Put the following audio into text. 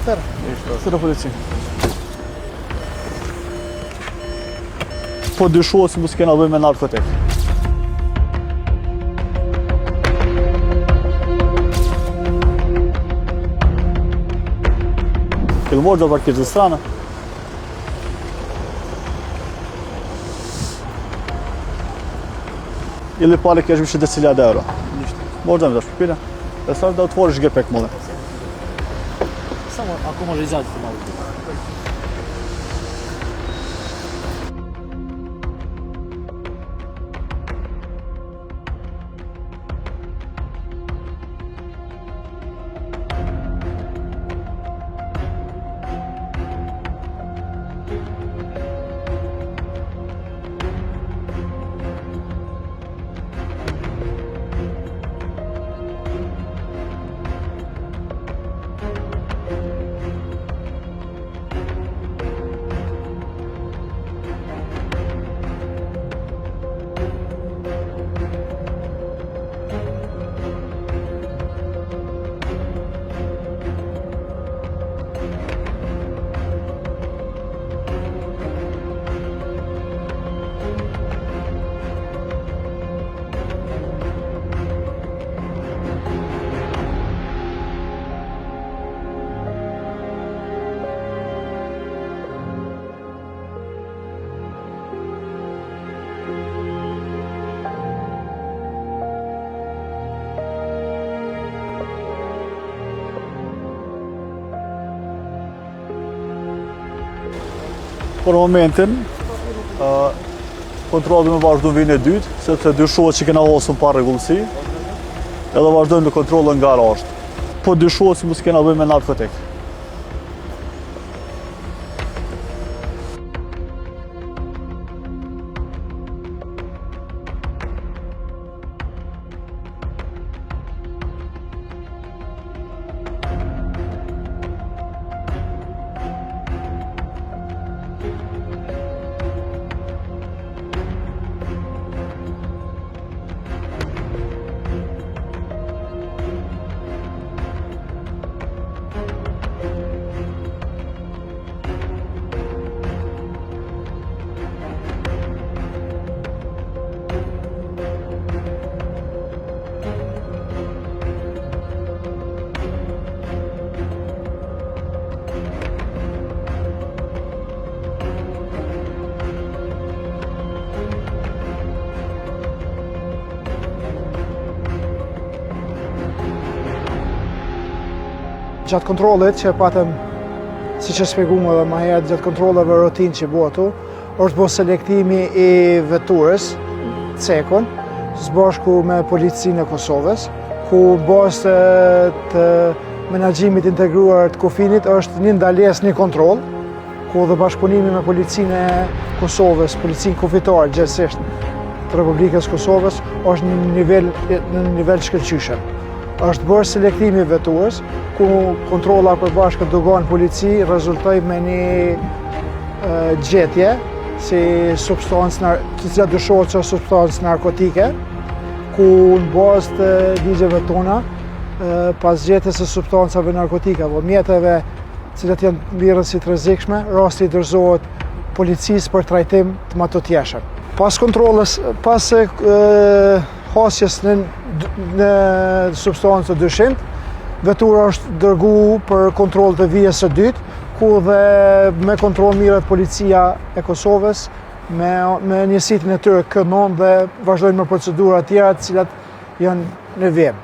tërë. Së të polici. Po dyshohet se mos kena bëjmë me narkotik. Këllë morë do parkirë të strana. Ili pali kesh vishë 10.000 euro. Morë dhe me të shpile. E sa da të forë shgepek mëlle. Samo ako može izaći malo. Për momentin, kontrolli me vazhdu vinë e dytë, sepse dyshohet që kena osën pa rregullsi, edhe vazhdojmë me kontrollin nga rashtë. Po dyshohet se mos kena bëjmë me narkotik. Gjatë kontrollit që patëm, si që shpjeguam edhe më herët, gjatë kontrolleve rutin që bëtu, është bërë selektimi i veturës, cekun, së bashku me policinë e Kosovës, ku bazë të menaxhimit integruar të kufinit është një ndalesë, një kontroll, ku dhe bashkëpunimi me policinë e Kosovës, policinë kufitare gjithsesht të Republikës Kosovës, është në nivel shkëlqyshëm. Është bërë selektimi i veturës, ku kontrolla përbashkët dogan polici rezultoi me një gjetje si substancë, të cilat dyshohet që është substancë narkotike, ku në bazë të ligjeve tona, pas gjetjes së substancave narkotike apo mjeteve cilat janë mbirën si të rrezikshme, rasti i dorëzohet policisë për trajtim të matutjeshëm. Pas kontrollës, pas hasjes në substancë të dyshimt, vetura është dërgu për kontroll të vijës së dytë, ku dhe me kontroll mirët policia e Kosovës me njësitin e tyre K9 dhe vazhdojnë me procedura tjera të cilat janë në vijim.